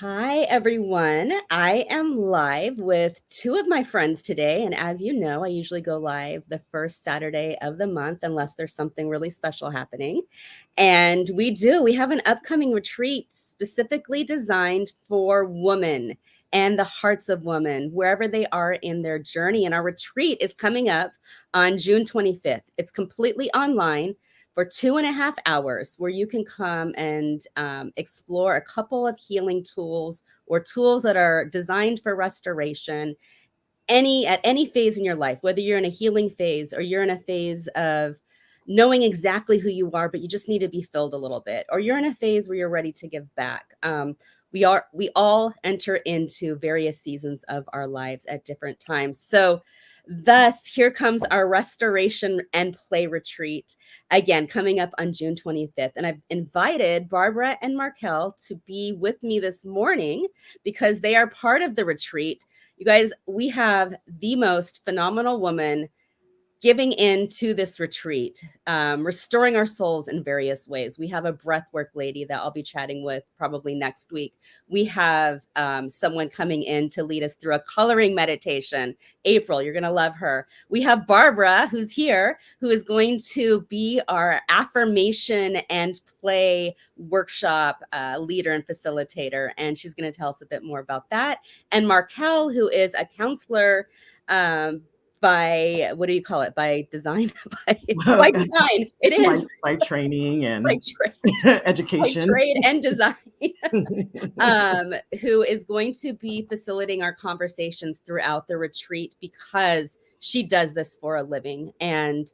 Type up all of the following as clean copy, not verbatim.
Hi, everyone. I am live with two of my friends today. And as you know, I usually go live the first Saturday of the month, unless there's something really special happening. And we have an upcoming retreat specifically designed for women and the hearts of women, wherever they are in their journey. And our retreat is coming up on June 25th. It's completely online for 2.5 hours, where you can come and explore a couple of healing tools or tools that are designed for restoration at any phase in your life, whether you're in a healing phase or you're in a phase of knowing exactly who you are, but you just need to be filled a little bit, or you're in a phase where you're ready to give back. We all enter into various seasons of our lives at different times. So thus, here comes our restoration and play retreat, again, coming up on June 25th. And I've invited Barbara and Markel to be with me this morning because they are part of the retreat. You guys, we have the most phenomenal woman giving in to this retreat, restoring our souls in various ways. We have a breathwork lady that I'll be chatting with probably next week. We have someone coming in to lead us through a coloring meditation. April, you're going to love her. We have Barbara, who's here, who is going to be our affirmation and play workshop leader and facilitator. And she's going to tell us a bit more about that. And Markell, who is a counselor, by what do you call it? By design? by design. It is by training and by education. By trade and design. Who is going to be facilitating our conversations throughout the retreat because she does this for a living. And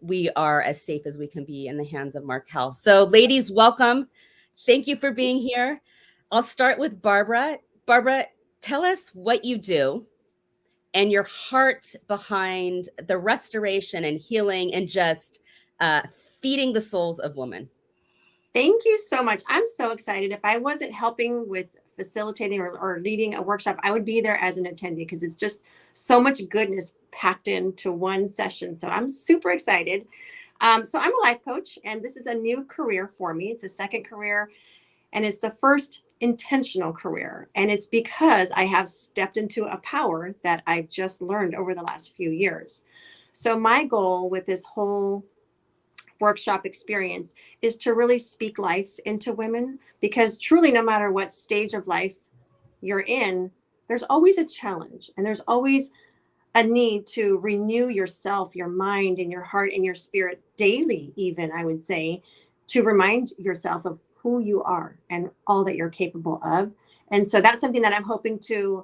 we are as safe as we can be in the hands of Markel. So ladies, welcome. Thank you for being here. I'll start with Barbara. Barbara, tell us what you do and your heart behind the restoration and healing and just feeding the souls of women. Thank you so much. I'm so excited. If I wasn't helping with facilitating or leading a workshop, I would be there as an attendee because it's just so much goodness packed into one session. So I'm super excited. So I'm a life coach, and this is a new career for me. It's a second career, and it's the first intentional career. And it's because I have stepped into a power that I've just learned over the last few years. So my goal with this whole workshop experience is to really speak life into women, because truly, no matter what stage of life you're in, there's always a challenge, and there's always a need to renew yourself, your mind and your heart and your spirit daily, even I would say, to remind yourself of who you are and all that you're capable of. And so that's something that I'm hoping to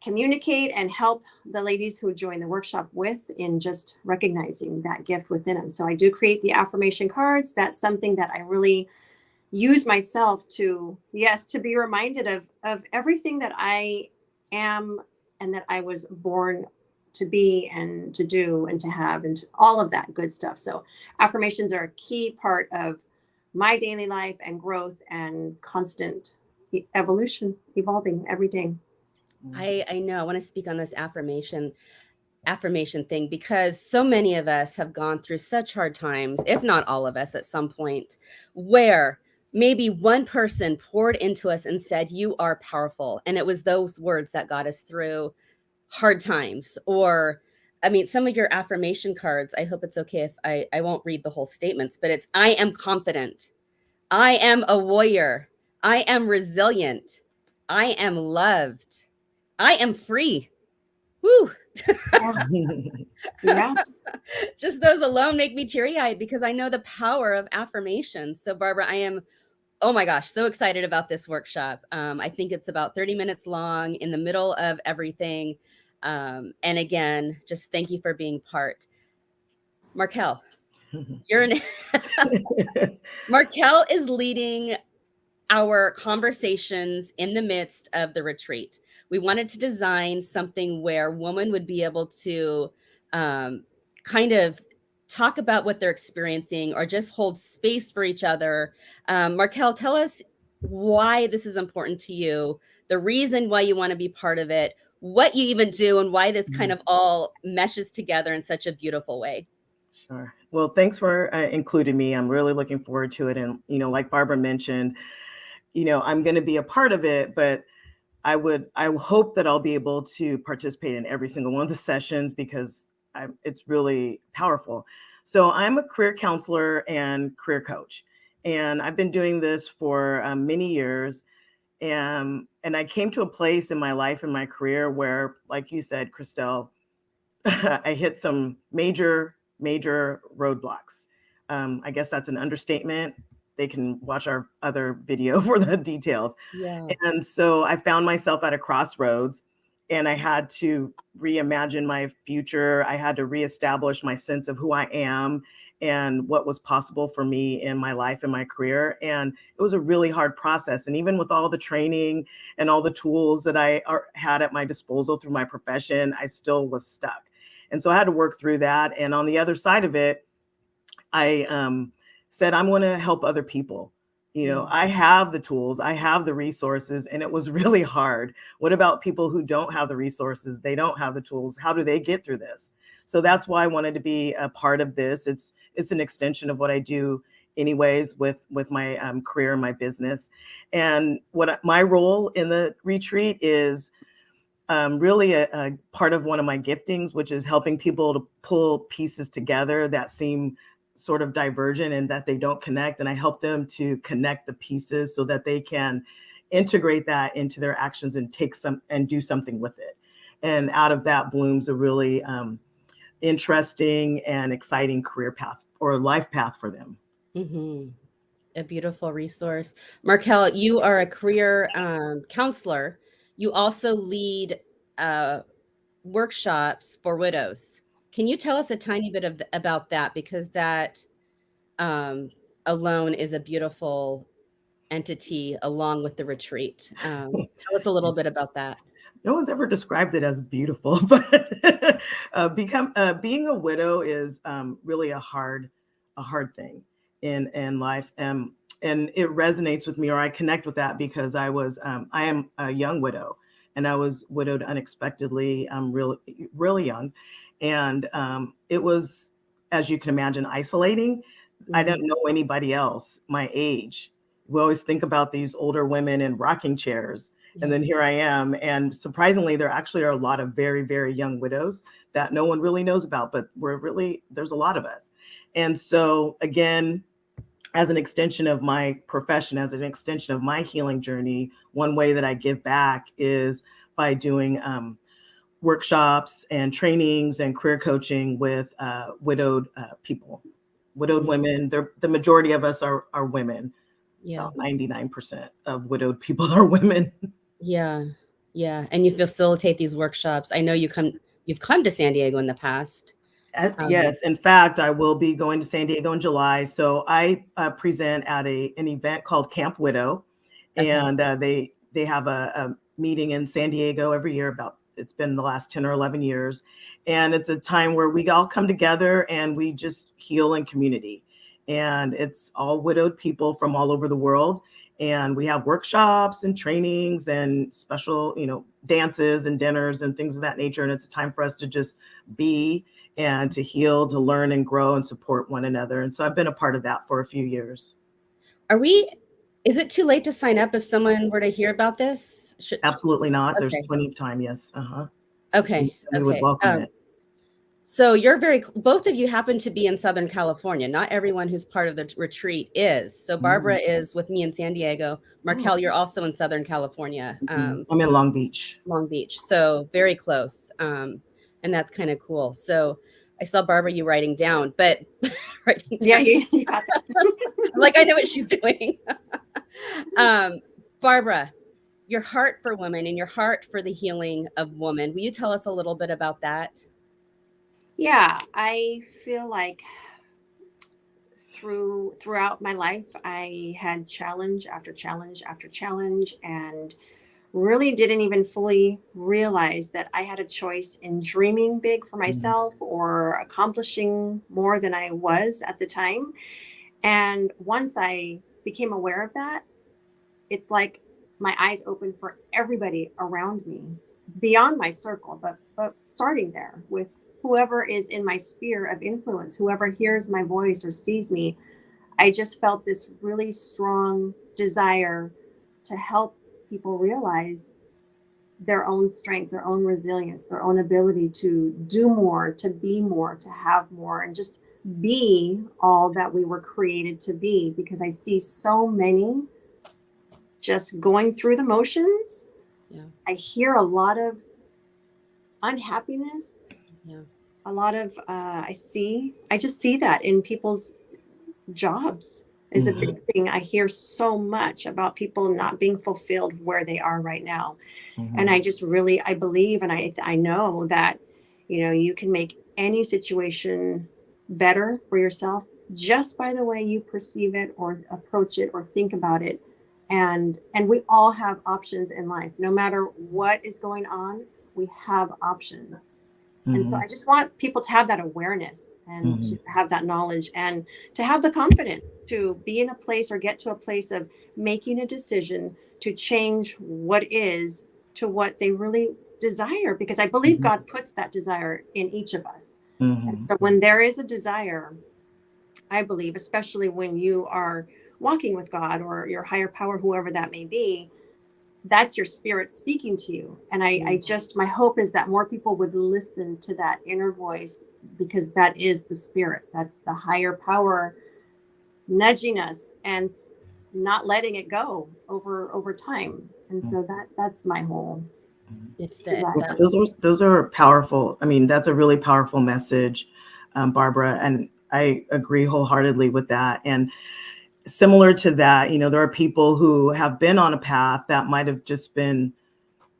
communicate and help the ladies who join the workshop with, in just recognizing that gift within them. So I do create the affirmation cards. That's something that I really use myself to, yes, to be reminded of everything that I am and that I was born to be and to do and to have, and all of that good stuff. So affirmations are a key part of my daily life and growth and constant evolution, evolving every day. I know I want to speak on this affirmation thing because so many of us have gone through such hard times, if not all of us at some point, where maybe one person poured into us and said, "You are powerful." And it was those words that got us through hard times. Or, I mean, some of your affirmation cards, I hope it's okay if I won't read the whole statements, but it's, "I am confident. I am a warrior. I am resilient. I am loved. I am free." Woo. Yeah. Just those alone make me teary-eyed because I know the power of affirmations. So Barbara, I am, oh my gosh, so excited about this workshop. I think it's about 30 minutes long, in the middle of everything. And again, just thank you for being part. Markel, you're an Markel is leading our conversations in the midst of the retreat. We wanted to design something where women would be able to kind of talk about what they're experiencing or just hold space for each other. Markel, tell us why this is important to you, the reason why you want to be part of it, what you even do, and why this kind of all meshes together in such a beautiful way. Sure. Well, thanks for including me. I'm really looking forward to it. And, like Barbara mentioned, I'm going to be a part of it, but I hope that I'll be able to participate in every single one of the sessions because it's really powerful. So I'm a career counselor and career coach, and I've been doing this for many years. And I came to a place in my life and my career where, like you said, Christelle, I hit some major roadblocks. I guess that's an understatement. They can watch our other video for the details. Yeah. And so I found myself at a crossroads, and I had to reimagine my future. I had to reestablish my sense of who I am and what was possible for me in my life and my career. And it was a really hard process. And even with all the training and all the tools that I had at my disposal through my profession, I still was stuck. And so I had to work through that. And on the other side of it, I said, I'm going to help other people. I have the tools, I have the resources, and it was really hard. What about people who don't have the resources? They don't have the tools. How do they get through this? So that's why I wanted to be a part of this. It's an extension of what I do anyways with my career and my business. And what my role in the retreat is really a part of one of my giftings, which is helping people to pull pieces together that seem sort of divergent and that they don't connect. And I help them to connect the pieces so that they can integrate that into their actions and take some and do something with it. And out of that blooms a really interesting and exciting career path or life path for them. Mm-hmm. A beautiful resource. Markell, you are a career counselor. You also lead workshops for widows. Can you tell us a tiny bit about that? Because that alone is a beautiful entity along with the retreat. Tell us a little bit about that. No one's ever described it as beautiful, but being a widow is really a hard thing in life, and it resonates with me, or I connect with that because I am a young widow, and I was widowed unexpectedly, really young, and it was, as you can imagine, isolating. I Mm-hmm. didn't know anybody else my age. We always think about these older women in rocking chairs. And Yeah. then here I am. And surprisingly, there actually are a lot of very, very young widows that no one really knows about, but there's a lot of us. And so, again, as an extension of my profession, as an extension of my healing journey, one way that I give back is by doing workshops and trainings and career coaching with widowed people, widowed women. The majority of us are women. Yeah. About 99% of widowed people are women. Yeah. Yeah. And you facilitate these workshops. I know you've come to San Diego in the past. Yes, in fact, I will be going to San Diego in July. So I present at an event called Camp Widow, Okay. and they have a meeting in San Diego every year. It's been the last 10 or 11 years, and it's a time where we all come together and we just heal in community. And it's all widowed people from all over the world, and we have workshops and trainings and special, dances and dinners and things of that nature. And it's a time for us to just be and to heal, to learn and grow and support one another. And so I've been a part of that for a few years. Is it too late to sign up if someone were to hear about this? Absolutely not. There's Okay. plenty of time. Yes. Uh-huh. Okay. We would Okay. welcome it. So both of you happen to be in Southern California. Not everyone who's part of the retreat is. So Barbara is with me in San Diego. Markell, you're also in Southern California. I'm in Long Beach. Long Beach. So very close. And that's kind of cool. So I saw Barbara, you writing down, but writing down. Yeah, you got that. Like, I know what she's doing. Barbara, your heart for women and your heart for the healing of women. Will you tell us a little bit about that? Yeah, I feel like throughout my life, I had challenge after challenge after challenge, and really didn't even fully realize that I had a choice in dreaming big for myself or accomplishing more than I was at the time. And once I became aware of that, it's like my eyes opened for everybody around me, beyond my circle, but starting there with whoever is in my sphere of influence, whoever hears my voice or sees me. I just felt this really strong desire to help people realize their own strength, their own resilience, their own ability to do more, to be more, to have more, and just be all that we were created to be. Because I see so many just going through the motions. Yeah. I hear a lot of unhappiness. Yeah. A lot of I just see that in people's jobs is a big thing. I hear so much about people not being fulfilled where they are right now. And I just really, I believe, and I know that, you know, you can make any situation better for yourself just by the way you perceive it or approach it or think about it. And we all have options in life. No matter what is going on, we have options. And so I just want people to have that awareness and to have that knowledge and to have the confidence to be in a place or get to a place of making a decision to change what is to what they really desire, because I believe God puts that desire in each of us. And so when there is a desire, I believe, especially when you are walking with God or your higher power, whoever that may be, that's your spirit speaking to you. And I just, my hope is that more people would listen to that inner voice, because that is the spirit. That's the higher power nudging us and not letting it go over time. And so that's my whole It's desire. Those are powerful. I mean, that's a really powerful message, Barbara, and I agree wholeheartedly with that. And similar to that, you know, there are people who have been on a path that might have just been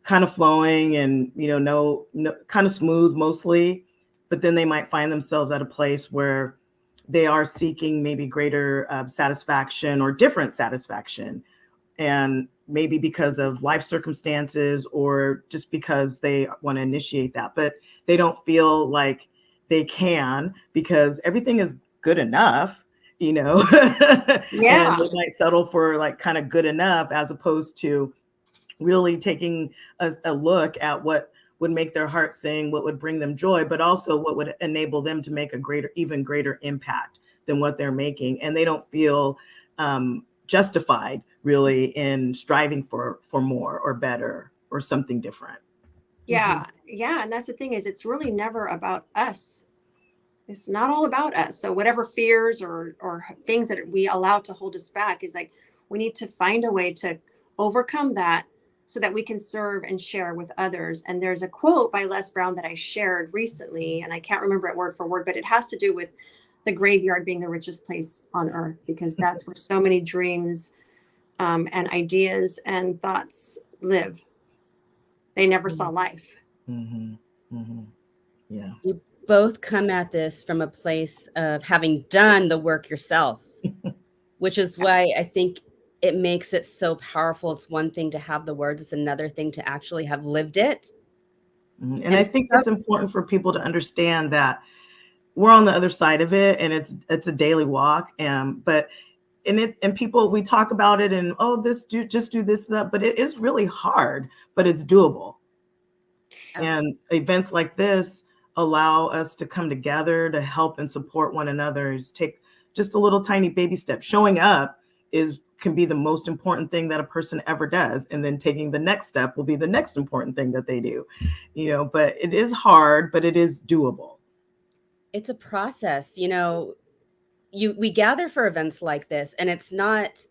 kind of flowing and, you know, no kind of smooth mostly, but then they might find themselves at a place where they are seeking maybe greater satisfaction or different satisfaction. And maybe because of life circumstances or just because they want to initiate that, but they don't feel like they can because everything is good enough, you know. Yeah. And they might settle for like kind of good enough as opposed to really taking a look at what would make their heart sing, what would bring them joy, but also what would enable them to make a even greater impact than what they're making. And they don't feel justified really in striving for more or better or something different. Yeah. Yeah. And that's the thing, is it's really never about us. It's not all about us. So whatever fears or things that we allow to hold us back is like, we need to find a way to overcome that so that we can serve and share with others. And there's a quote by Les Brown that I shared recently, and I can't remember it word for word, but it has to do with the graveyard being the richest place on earth, because that's where so many dreams and ideas and thoughts live. They never saw life. Yeah. You both come at this from a place of having done the work yourself, which is why I think it makes it so powerful. It's one thing to have the words, it's another thing to actually have lived it. And I think it's important for people to understand that we're on the other side of it, and it's a daily walk. But people, we talk about it and just do this, that, but it is really hard, but it's doable. And events like this allow us to come together to help and support one another. Take just a little tiny baby step. Showing up can be the most important thing that a person ever does. And then taking the next step will be the next important thing that they do. You know, but it is hard, but it is doable. It's a process, you know. We gather for events like this, and it's not,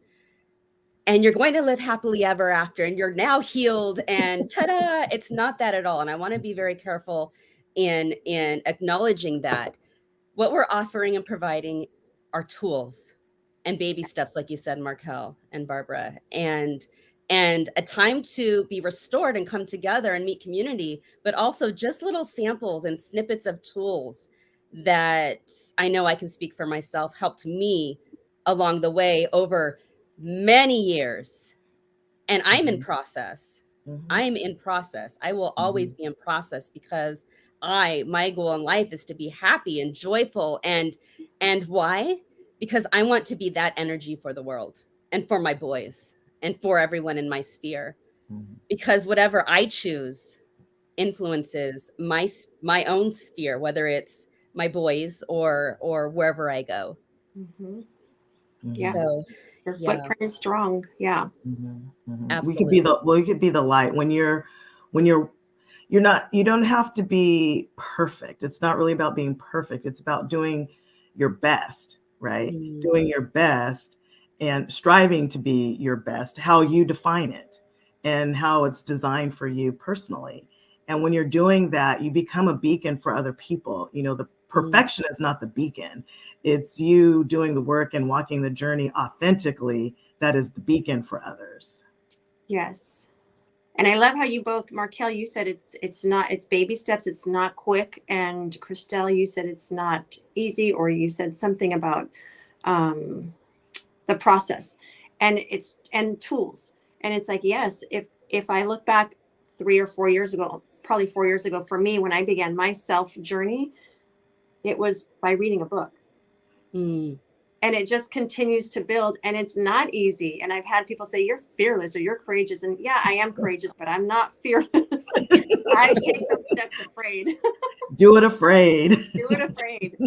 and you're going to live happily ever after, and you're now healed, and ta-da, it's not that at all. And I want to be very careful in acknowledging that what we're offering and providing are tools and baby steps, like you said, Markell and Barbara, and a time to be restored and come together and meet community, but also just little samples and snippets of tools that I know I can speak for myself helped me along the way over many years. And I'm in process. I'm in process. I will always be in process, because my goal in life is to be happy and joyful. And why? Because I want to be that energy for the world and for my boys and for everyone in my sphere. Because whatever I choose influences my own sphere, whether it's my boys or wherever I go. Yeah. So Your Yeah, footprint is strong. Yeah. We could be absolutely. the well, we could be the light when you don't have to be perfect. It's not really about being perfect. It's about doing your best, right? Mm, Doing your best and striving to be your best, how you define it and how it's designed for you personally. And when you're doing that, you become a beacon for other people. You know, the mm, perfection is not the beacon. It's you doing the work and walking the journey authentically that is the beacon for others. Yes. And I love how you both, Markel, you said it's baby steps, it's not quick. And Christelle, you said it's not easy, or you said something about um, the process and tools. And it's like, yes, if I look back 3 or 4 years ago, probably 4 years ago for me, when I began my self journey, it was by reading a book. mm. And it just continues to build, and it's not easy. And I've had people say, you're fearless or you're courageous. And yeah, I am courageous, but I'm not fearless. I take those steps afraid. Do it afraid. Do it afraid.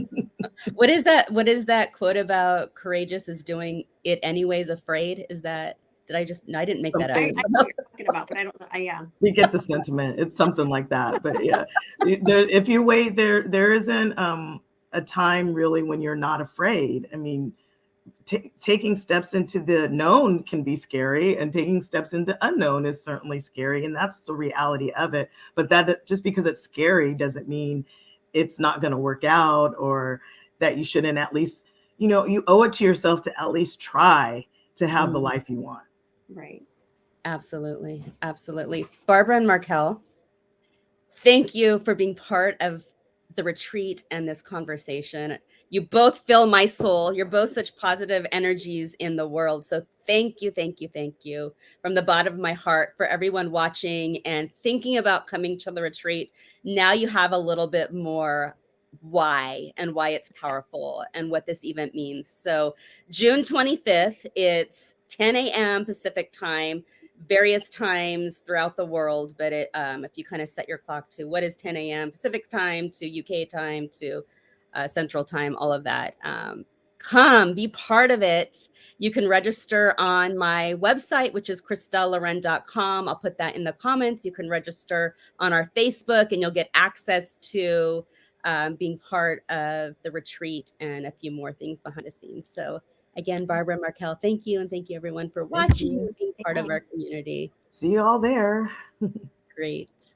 What is that? What is that quote about courageous is doing it anyways afraid? Is that, did I just, no, I didn't make that up. I Something know what you're talking about, but I don't know. Yeah. you get the sentiment. It's something like that. But yeah, if you wait, there isn't a time really when you're not afraid. I mean, taking steps into the known can be scary, and taking steps into the unknown is certainly scary, and that's the reality of it. But that just because it's scary doesn't mean it's not going to work out, or that you shouldn't at least, you know, you owe it to yourself to at least try to have the Mm, life you want. Right. absolutely. Absolutely. Barbara and Markel, thank you for being part of the retreat and this conversation. You both fill my soul. You're both such positive energies in the world. So thank you, thank you, thank you from the bottom of my heart for everyone watching and thinking about coming to the retreat. Now you have a little bit more why and why it's powerful and what this event means. So June 25th, it's 10 a.m. Pacific time, various times throughout the world, but if you kind of set your clock to what is 10 a.m. Pacific time to UK time to Central time, all of that. Come be part of it. You can register on my website, which is christelloren.com. I'll put that in the comments. You can register on our Facebook and you'll get access to being part of the retreat and a few more things behind the scenes. So again, Barbara and Markel, thank you. And thank you everyone for Thank watching you. and being Thank part of you. our community. See you all there. Great.